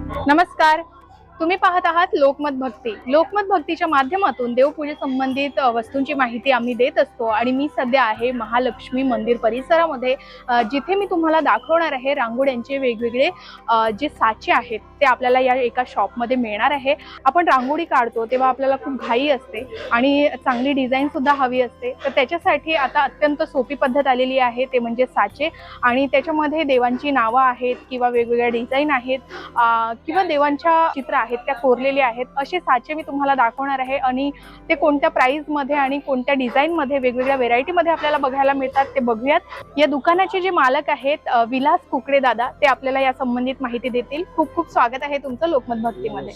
नमस्कार. तुम्ही पाहत आहात लोकमत भक्ती. लोकमत भक्तीच्या माध्यमातून देवपूजे संबंधित वस्तूंची माहिती आम्ही देत असतो आणि मी सध्या आहे महालक्ष्मी मंदिर परिसरामध्ये, जिथे मी तुम्हाला दाखवणार आहे रांगोळ्यांचे वेगवेगळे जे साचे आहेत ते आपल्याला या एका शॉपमध्ये मिळणार आहे. आपण रांगोळी काढतो तेव्हा आपल्याला खूप घाई असते आणि चांगली डिझाईन सुद्धा हवी असते, तर त्याच्यासाठी आता अत्यंत सोपी पद्धत आलेली आहे, ते म्हणजे साचे. आणि त्याच्यामध्ये देवांची नावं आहेत किंवा वेगवेगळ्या डिझाईन आहेत किंवा देवांच्या चित्र आहेत त्या कोरलेले आहेत, असे साचे मी तुम्हाला दाखवणार आहे. आणि ते कोणत्या प्राइस मध्ये आणि कोणत्या डिझाईन मध्ये वेगवेगळ्या व्हेरायटी मध्ये आपल्याला बघायला मिळतात ते बघूयात. या दुकानाचे जे मालक आहेत विलास कुकडे दादा, ते आपल्याला या संबंधित माहिती देतील. खूप खूप स्वागत आहे तुमचं लोकमत भक्तीमध्ये.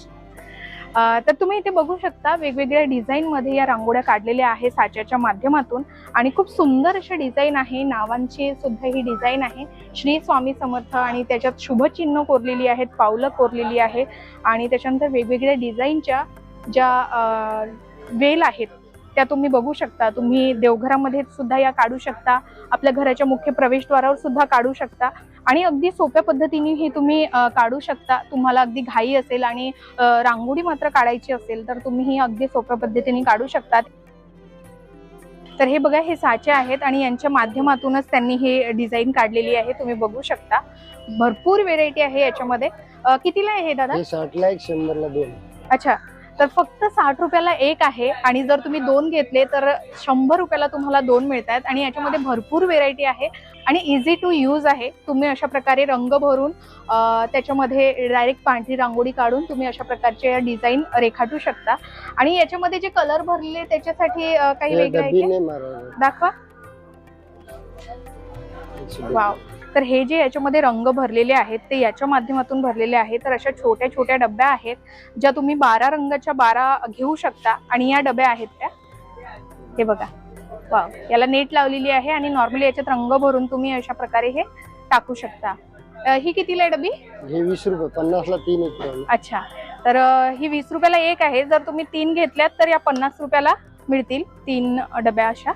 तर तुम्ही इथे बघू शकता वेगवेगळ्या डिझाईन मध्ये या रांगोळ्या काढलेल्या आहे साच्याच्या माध्यमातून आणि खूप सुंदर असे डिझाईन आहे. नावांची सुद्धा ही डिझाईन आहे, श्री स्वामी समर्थ, आणि त्याच्यात शुभचिन्ह कोरलेली आहेत, पावलं कोरलेली आहे आणि त्याच्यानंतर वेगवेगळ्या डिझाईनच्या ज्या वेल आहेत त्या तुम्ही बघू शकता. तुम्ही देवघरामध्ये सुद्धा या काढू शकता, आपल्या घराच्या मुख्य प्रवेशद्वारावर सुद्धा काढू शकता आणि अगदी सोप्या पद्धतीने हे तुम्ही काढू शकता. तुम्हाला अगदी घाई असेल आणि रांगोळी मात्र काढायची असेल तर तुम्ही ही अगदी सोप्या पद्धतीने काढू शकता. तर हे बघा, हे साचे आहेत आणि यांच्या माध्यमातूनच त्यांनी हे डिझाईन काढलेली आहे. तुम्ही बघू शकता भरपूर व्हेरायटी आहे याच्यामध्ये. कितीला आहे हे दादा? 60 ला 100 ला 2. अच्छा, तर फक्त 60 रुपयाला एक आहे आणि जर तुम्ही 2 घेतले तर 100 रुपयाला तुम्हाला 2 मिळतात. आणि याच्यामध्ये भरपूर व्हेरायटी आहे आणि इझी टू यूज आहे. तुम्ही अशा प्रकारे रंग भरून त्याच्यामध्ये डायरेक्ट पांढरी रांगोळी काढून तुम्ही अशा प्रकारचे डिझाईन रेखाटू शकता. आणि याच्यामध्ये जे कलर भरलेले त्याच्यासाठी काही वेगळे आहे दाखवा. वाव, तर हे जे याच्यामध्ये रंग भरलेले आहेत ते याच्या माध्यमातून भरलेले आहेत. तर अशा छोट्या छोट्या डब्या आहेत ज्या तुम्ही 12 रंगाच्या 12 घेऊ शकता. आणि या डब्या आहेत त्या, हे बघा, वाव, याला नेट लावलेली आहे आणि नॉर्मली याच्यात रंग भरून तुम्ही अशा प्रकारे हे टाकू शकता. ही कितीला आहे डबी? हे 20 रुपये, 50 ला 3 एक. अच्छा, तर ही 20 रुपयाला एक आहे. जर तुम्ही 3 घेतल्यात तर या 50 रुपयाला मिळतील 3 डब्या अशा.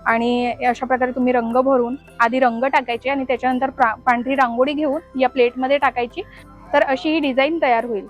आणि अशा प्रकारे तुम्ही रंग भरून आधी रंग टाकायचे आणि त्याच्यानंतर पांढरी रांगोळी घेऊन या प्लेटमध्ये टाकायची, तर अशी ही डिझाईन तयार होईल.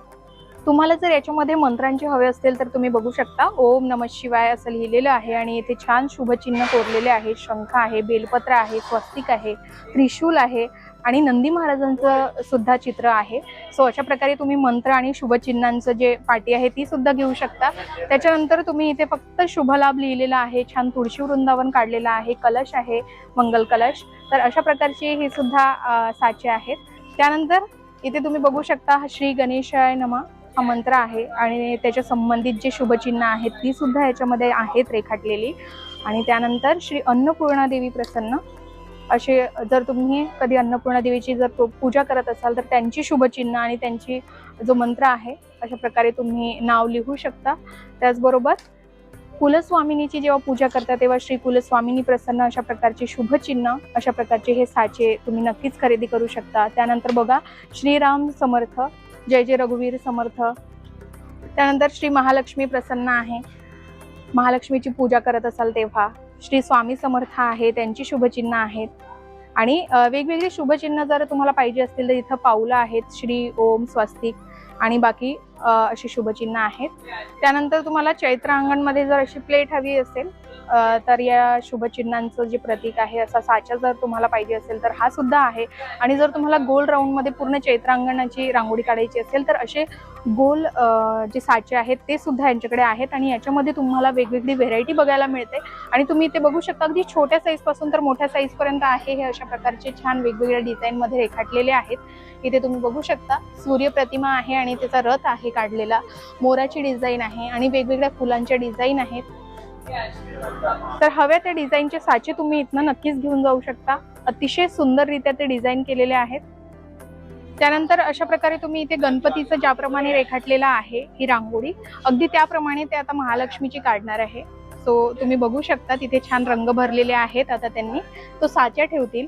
तुम्हाला जर याच्यामध्ये मंत्रांचे हवे असतील तर तुम्ही बघू शकता ओम नमः शिवाय असं लिहिलेलं आहे आणि इथे छान शुभचिन्ह कोरलेले आहे. शंख आहे, बेलपत्र आहे, स्वस्तिक आहे, त्रिशूल आहे आणि नंदी महाराजांचं सुद्धा चित्र आहे. सो अशा प्रकारे तुम्ही मंत्र आणि शुभचिन्हांचं जे पाटी आहे ती सुद्धा घेऊ शकता. त्याच्यानंतर तुम्ही इथे फक्त शुभलाभ लिहिलेला आहे, छान तुळशी वृंदावन काढलेला आहे, कलश आहे, मंगल कलश. तर अशा प्रकारचे हे सुद्धा साचे आहेत. त्यानंतर इथे तुम्ही बघू शकता श्री गणेशाय नमः हा मंत्र आहे आणि त्याच्या संबंधित जे शुभचिन्ह आहेत ती सुद्धा याच्यामध्ये आहेत रेखाटलेली. आणि त्यानंतर श्री अन्नपूर्णा देवी प्रसन्न असे, जर तुम्ही कधी अन्नपूर्णा देवीची जर पूजा करत असाल तर त्यांची शुभचिन्ह आणि त्यांची जो मंत्र आहे अशा प्रकारे तुम्ही नाव लिहू शकता. त्याचबरोबर कुलस्वामिनीची जेव्हा पूजा करता तेव्हा श्री कुलस्वामिनी प्रसन्न अशा प्रकारचे शुभचिन्ह, अशा प्रकारचे हे साचे तुम्ही नक्कीच खरेदी करू शकता. त्यानंतर बघा श्रीराम समर्थ, जय जय रघुवीर समर्थ. त्यानंतर श्री महालक्ष्मी प्रसन्न आहे, महालक्ष्मीची पूजा करत असाल तेव्हा. श्री स्वामी समर्थ आहे, त्यांची शुभचिन्ह आहेत. आणि वेगवेगळी शुभचिन्ह जर तुम्हाला पाहिजे असतील तर इथं पावलं आहेत, श्री ओम स्वस्तिक आणि बाकी अशी शुभचिन्ह आहेत. त्यानंतर तुम्हाला चैत्र अंगणमध्ये जर अशी प्लेट हवी असेल तर या शुभचिन्हांचं जे प्रतीक आहे असा साचा जर तुम्हाला पाहिजे असेल तर हा सुद्धा आहे. आणि जर तुम्हाला गोल राऊंड मध्ये पूर्ण चैत्रांगणाची रांगोळी काढायची असेल तर असे गोल जे साचे आहेत ते सुद्धा यांच्याकडे आहेत. आणि याच्यामध्ये तुम्हाला वेगवेगळी व्हेरायटी बघायला मिळते. आणि तुम्ही इथे बघू शकता अगदी छोट्या साईज पासून तर मोठ्या साईज पर्यंत आहे हे अशा प्रकारचे छान वेगवेगळ्या डिझाईन मध्ये रेखाटलेले आहेत. इथे तुम्ही बघू शकता सूर्य प्रतिमा आहे आणि त्याचा रथ आहे काढलेला, मोराची डिझाईन आहे आणि वेगवेगळ्या फुलांच्या डिझाईन आहेत. तर हव्या त्या डिझाईनचे साचे तुम्ही इथनं नक्कीच घेऊन जाऊ शकता. अतिशय सुंदररित्या ते डिझाईन केलेले आहेत. त्यानंतर अशा प्रकारे तुम्ही इथे गणपतीचं ज्याप्रमाणे रेखाटलेला आहे ही रांगोळी अगदी त्याप्रमाणे ते आता महालक्ष्मीची काढणार आहे. सो तुम्ही बघू शकता तिथे छान रंग भरलेले आहेत. आता त्यांनी तो साच्या ठेवतील.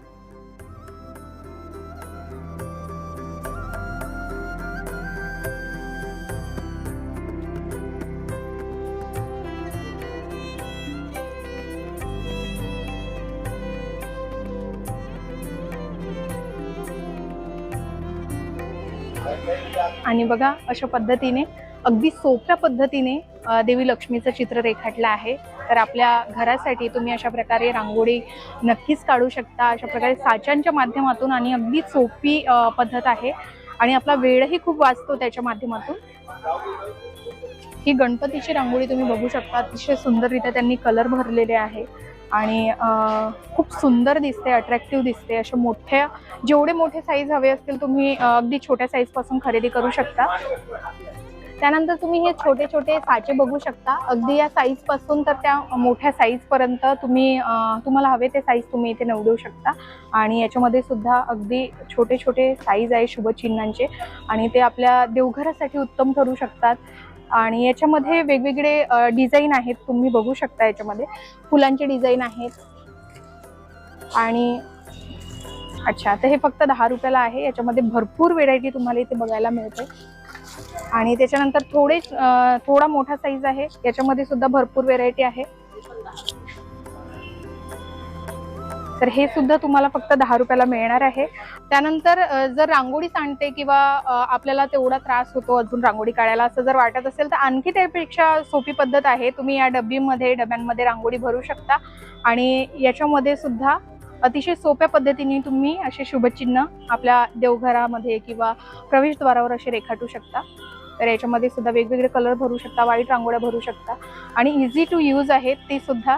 आणि बघा अशा पद्धतीने अगदी सोप्या पद्धतीने देवी लक्ष्मीचं चित्र रेखाटलं आहे. तर आपल्या घरासाठी तुम्ही अशा प्रकारे रांगोळी नक्कीच काढू शकता. अशा प्रकारे साच्यांच्या माध्यमातून आणि अगदी सोपी पद्धत आहे आणि आपला वेळही खूप वाचतो त्याच्या माध्यमातून. ही गणपतीची रांगोळी तुम्ही बघू शकता. अतिशय सुंदररित्या त्यांनी कलर भरलेले आहे आणि खूप सुंदर दिसते, अट्रॅक्टिव्ह दिसते. अशा मोठ्या जेवढे मोठे साईज हवे असतील तुम्ही अगदी छोट्या साईज पासून खरेदी करू शकता. त्यानंतर तुम्ही हे छोटे छोटे साचे बघू शकता. अगदी या साईज पासून तर त्या मोठ्या साईज पर्यंत तुम्हाला हवे ते साईज तुम्ही इथे निवडू शकता. आणि याच्यामध्ये सुद्धा अगदी छोटे छोटे साईज आहे शुभचिन्हांचे आणि ते आपल्या देवघरासाठी उत्तम ठरू शकतात. आणि याच्यामध्ये वेगवेगळे डिझाईन आहेत, तुम्ही बघू शकता. याच्यामध्ये फुलांचे डिझाईन आहेत आणि अच्छा, तर हे फक्त 10 रुपयाला आहे. याच्यामध्ये भरपूर व्हेरायटी तुम्हाला इथे बघायला मिळते. आणि त्याच्यानंतर थोडा मोठा साईज आहे, याच्यामध्ये सुद्धा भरपूर व्हेरायटी आहे. तर हे सुद्धा तुम्हाला फक्त 10 रुपयाला मिळणार आहे. त्यानंतर जर रांगोळी सांडते किंवा आपल्याला तेवढा त्रास होतो अजून रांगोळी काढायला असं जर वाटत असेल तर आणखी त्यापेक्षा सोपी पद्धत आहे. तुम्ही या डब्यांमध्ये रांगोळी भरू शकता आणि याच्यामध्ये सुद्धा अतिशय सोप्या पद्धतीने तुम्ही असे शुभचिन्ह आपल्या देवघरामध्ये किंवा प्रवेशद्वारावर असे रेखाटू शकता. तर याच्यामध्ये सुद्धा वेगवेगळे कलर भरू शकता, व्हाईट रांगोळ्या भरू शकता आणि इझी टू यूज आहेत ती सुद्धा.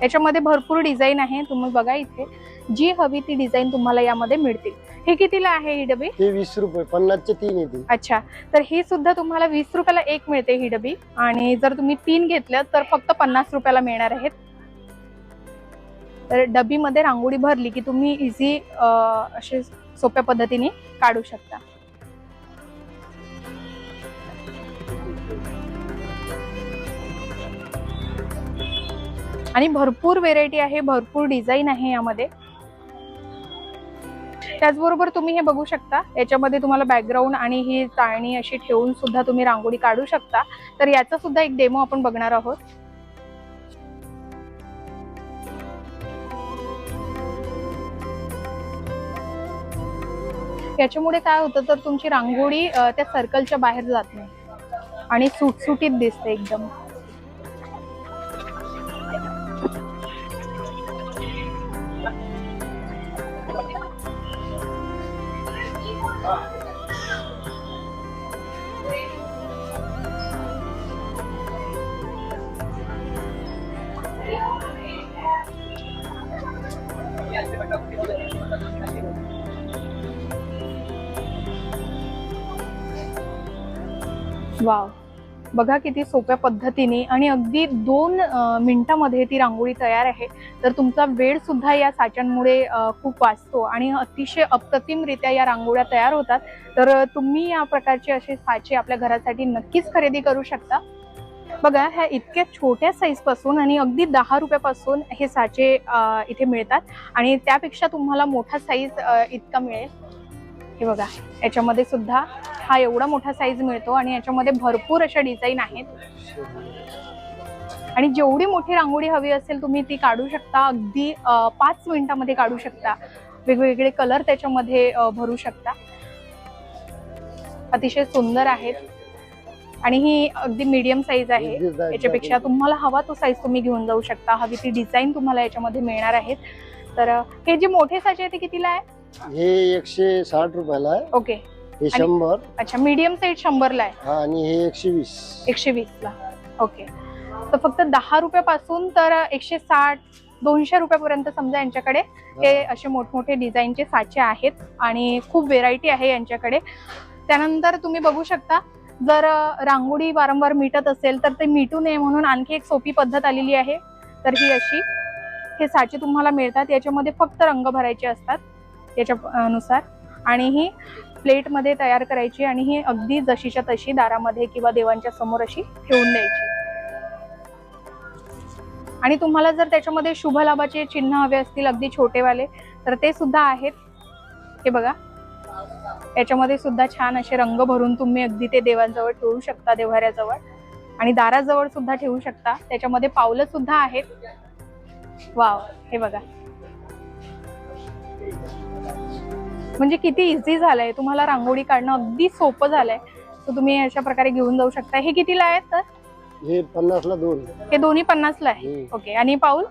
याच्यामध्ये भरपूर डिझाईन आहे, तुम्ही बघा इथे जी हवी ती डिझाईन तुम्हाला यामध्ये मिळतील. हे कितीला आहे ही डबी? हे 20 रुपये, 50 चे 3 येतील. अच्छा, तर ही सुद्धा तुम्हाला 20 रुपयाला एक मिळते ही डबी आणि जर तुम्ही 3 घेतल्या तर फक्त 50 रुपयाला मिळणार आहेत. तर डबीमध्ये रांगोळी भरली की तुम्ही इझी असे सोप्या पद्धतीने काढू शकता. आणि भरपूर व्हेरायटी आहे, भरपूर डिझाईन आहे यामध्ये. त्याचबरोबर तुम्ही हे बघू शकता, याच्यामध्ये तुम्हाला बॅकग्राऊंड आणि ही चाळणी अशी ठेवून सुद्धा तुम्ही रांगोळी काढू शकता. तर याचा सुद्धा एक डेमो आपण बघणार आहोत. याच्यामुळे काय होतं तर तुमची रांगोळी त्या सर्कलच्या बाहेर जात नाही आणि सुटसुटीत दिसते एकदम. वाव, बघा किती सोप्या पद्धतीने आणि अगदी 2 मिनिटांमध्ये ती रांगोळी तयार आहे. तर तुमचा वेळ सुद्धा या साच्यांमुळे खूप वाचतो आणि अतिशय अप्रतिमरित्या या रांगोळ्या तयार होतात. तर तुम्ही या प्रकारचे असे साचे आपल्या घरासाठी नक्कीच खरेदी करू शकता. बघा, ह्या इतक्या छोट्या साईज पासून आणि अगदी 10 रुपयापासून हे साचे इथे मिळतात आणि त्यापेक्षा तुम्हाला मोठा साईज इतका मिळेल. हे बघा, याच्यामध्ये सुद्धा हा एवढा मोठा साईज मिळतो आणि याच्यामध्ये भरपूर अशा डिझाईन आहेत आणि जेवढी मोठी रांगोळी हवी असेल तुम्ही ती काढू शकता. अगदी 5 मिनिटांमध्ये काढू शकता. वेगवेगळे कलर त्याच्यामध्ये भरू शकता. अतिशय सुंदर आहेत आणि ही अगदी मीडियम साईज आहे. याच्यापेक्षा तुम्हाला हवा तो साईज तुम्ही घेऊन जाऊ शकता. हवी ती डिझाईन तुम्हाला याच्यामध्ये मिळणार आहेत. तर हे जे मोठे साचे आहे ते कितीला आहे? हे 160 रुपयाला आहे. ओके, हे 100. अच्छा, मीडियम साईज 100 ला आहे. हा, आणि हे 120. 120 ला. ओके, तर फक्त 10 रुपयापासून तर 160 200 रुपयापर्यंत समजा यांच्याकडे हे असे मोठमोठे डिझाईनचे साचे आहेत आणि खूप व्हेरायटी आहे यांच्याकडे. त्यानंतर तुम्ही बघू शकता, जर रांगोळी वारंवार मिटत असेल तर ते मिटू नये म्हणून आणखी एक सोपी पद्धत आलेली आहे. तर ही अशी हे साचे तुम्हाला मिळतात. याच्यामध्ये फक्त रंग भरायचे असतात याच्यानुसार आणि ही प्लेटमध्ये तयार करायची आणि ही अगदी जशीच्या तशी दारामध्ये किंवा देवांच्या समोर अशी ठेवून द्यायची. आणि तुम्हाला जर त्याच्यामध्ये शुभ लाभाचे चिन्ह हवे असतील अगदी छोटेवाले तर ते सुद्धा आहेत. हे बघा, याच्यामध्ये सुद्धा छान असे रंग भरून तुम्ही अगदी ते देवांजवळ ठेवू शकता, देव्हाऱ्याजवळ आणि दाराजवळ सुद्धा ठेवू शकता. त्याच्यामध्ये पावलं सुद्धा आहेत. वाव, हे बघा. म्हणजे किती इझी झालंय, तुम्हाला रांगोळी काढणं अगदी सोपं झालंय. तर तुम्ही अशा प्रकारे घेऊन जाऊ शकता. हे कितीला आहेत तर? हे 50 ला 2. हे दोन्ही 50 ला आहे. ओके. आणि पाऊल?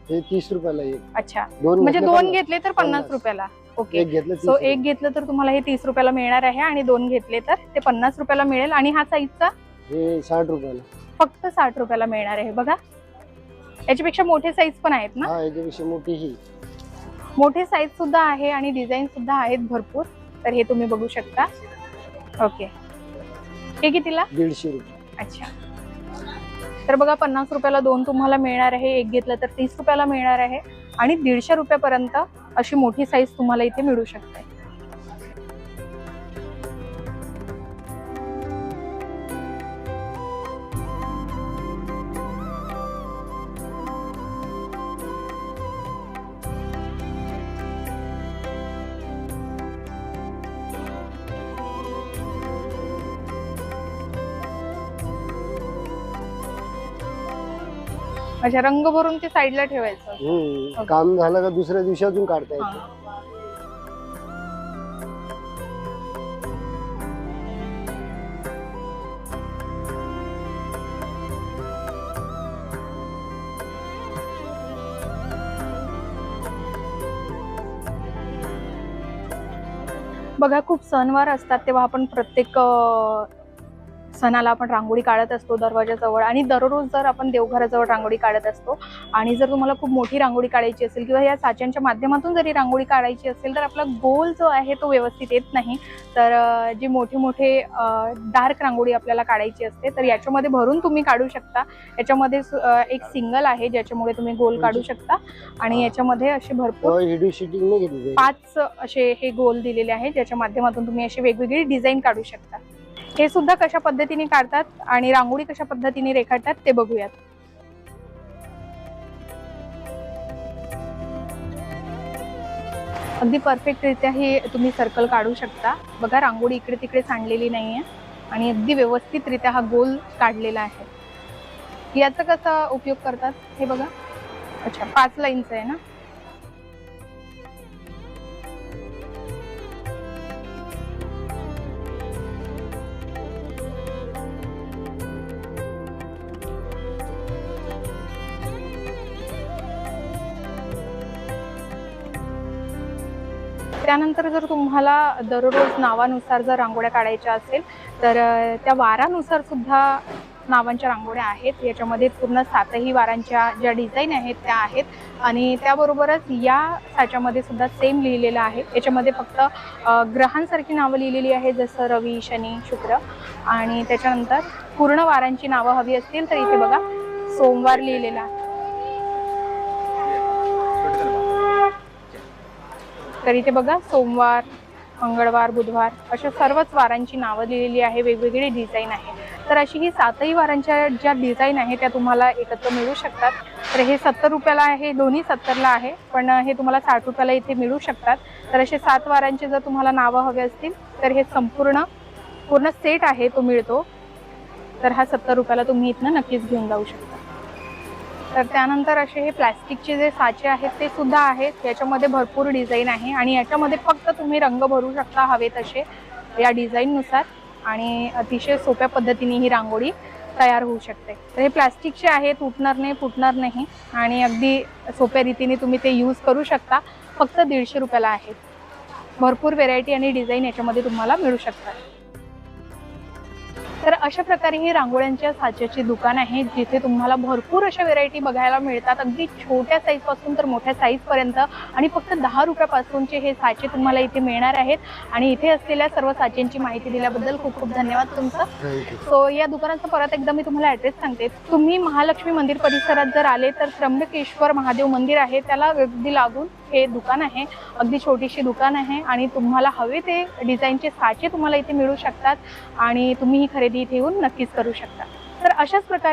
हे 30 रुपयाला एक. अच्छा, दोन म्हणजे घेतले 2 50. घेतले तर 50 रुपयाला. ओके. एक घेतलं 30 सो रुपये. एक घेतलं तर तुम्हाला हे 30 रुपयाला मिळणार आहे आणि 2 घेतले तर ते 50 रुपयाला मिळेल. आणि हा साईजचा हे 60 रुपयाला. फक्त 60 रुपयाला मिळणार आहे. बघा, याच्यापेक्षा मोठे साईज पण आहेत ना? हा, याच्यापेक्षा मोठी ही. मोठे साईज सुद्धा आहे आणि डिझाईन सुद्धा आहेत भरपूर. तर हे तुम्ही बघू शकता. ओके. हे कितीला? 150 रुपये. अच्छा. तर बघा, 50 रुपयाला 2 तुम्हाला मिळणार आहे. एक घेतलं तर 30 रुपयाला मिळणार आहे आणि 150 रुपयापर्यंत अशी मोठी साईज तुम्हाला इथे मिळू शकते. अच्छा, रंग भरून ते साईडला ठेवायचं. काम झालं का दुसऱ्या दिवशी अजून काढता येतं. हा. बघा, खूप सणवार असतात तेव्हा आपण प्रत्येक सणाला आपण रांगोळी काढत असतो दरवाजाजवळ, आणि दररोज जर आपण देवघराजवळ रांगोळी काढत असतो. आणि जर तुम्हाला खूप मोठी रांगोळी काढायची असेल किंवा या साच्यांच्या माध्यमातून जरी रांगोळी काढायची असेल तर आपला गोल जो आहे तो व्यवस्थित येत नाही. तर जी मोठे मोठे डार्क रांगोळी आपल्याला काढायची असते तर याच्यामध्ये भरून तुम्ही काढू शकता. याच्यामध्ये एक सिंगल आहे ज्याच्यामुळे तुम्ही गोल काढू शकता. आणि याच्यामध्ये असे भरपूर व्हिडिओ शूटिंग नाही घेतली. 5 असे हे गोल दिलेले आहेत ज्याच्या माध्यमातून तुम्ही अशी वेगवेगळी डिझाईन काढू शकता. हे सुद्धा कशा पद्धतीने काढतात आणि रांगोळी कशा पद्धतीने रेखाटतात ते बघूयात. अगदी परफेक्टरित्या हे तुम्ही सर्कल काढू शकता. बघा, रांगोळी इकडे तिकडे सांडलेली नाहीये आणि अगदी व्यवस्थितरित्या हा गोल काढलेला आहे. याचा कसा उपयोग करतात हे बघा. अच्छा, 5 लाईनचं आहे ना? त्यानंतर जर तुम्हाला दररोज नावानुसार जर रांगोळ्या काढायच्या असेल तर त्या वारानुसार सुद्धा नावांच्या रांगोळ्या आहेत. याच्यामध्ये पूर्ण 7ही वारांच्या ज्या डिझाईन आहेत त्या आहेत. आणि त्याबरोबरच या साच्यामध्ये सुद्धा सेम लिहिलेलं आहे. याच्यामध्ये फक्त ग्रहांसारखी नावं लिहिलेली आहेत, जसं रवी, शनी, शुक्र. आणि त्याच्यानंतर पूर्ण वारांची नावं हवी असतील तर इथे बघा सोमवार लिहिलेला आहे. तर इथे बघा सोमवार, मंगळवार, बुधवार अशा सर्वच वारांची नावं लिहिलेली आहे. वेगवेगळी डिझाईन आहे. तर अशी ही 7ही वारांच्या ज्या डिझाईन आहे त्या तुम्हाला एकत्र मिळू शकतात. तर हे 70 रुपयाला आहे, दोन्ही 70ला आहे, पण हे तुम्हाला 60 रुपयाला इथे मिळू शकतात. तर असे 7 वारांचे जर तुम्हाला नावं हवे असतील तर हे पूर्ण सेट आहे तो मिळतो. तर हा 70 रुपयाला तुम्ही इथनं नक्कीच घेऊन जाऊ शकता. तर त्यानंतर असे हे प्लॅस्टिकचे जे साचे आहेत ते सुद्धा आहेत. याच्यामध्ये भरपूर डिझाईन आहे आणि याच्यामध्ये फक्त तुम्ही रंग भरू शकता हवे तसे या डिझाईननुसार. आणि अतिशय सोप्या पद्धतीने ही रांगोळी तयार होऊ शकते. तर हे प्लॅस्टिकचे आहे, तुटणार नाही, फुटणार नाही आणि अगदी सोप्या रीतीने तुम्ही ते यूज करू शकता. फक्त 150 रुपयाला आहेत. भरपूर व्हेरायटी आणि डिझाईन याच्यामध्ये तुम्हाला मिळू शकतात. तर अशा प्रकारे ही रांगोळ्यांच्या साच्याची दुकान आहे जिथे तुम्हाला भरपूर अशा व्हेरायटी बघायला मिळतात. अगदी छोट्या साईज पासून तर मोठ्या साईज पर्यंत. आणि फक्त 10 रुपयापासूनचे हे साचे तुम्हाला इथे मिळणार आहेत. आणि इथे असलेल्या सर्व साच्यांची माहिती दिल्याबद्दल खूप खूप धन्यवाद तुमचं. सो या दुकानाचा परत एकदा मी तुम्हाला ऍड्रेस सांगते. तुम्ही महालक्ष्मी मंदिर परिसरात जर आले तर त्र्यंबकेश्वर महादेव मंदिर आहे त्याला अगदी लागून हे दुकान आहे. अगदी छोटीशी दुकान आहे आणि तुम्हाला हवे ते डिझाईनचे साचे तुम्हाला इथे मिळू शकतात आणि तुम्ही ही खरेदी इथे येऊन नक्कीच करू शकता. तर अशाच प्रकारे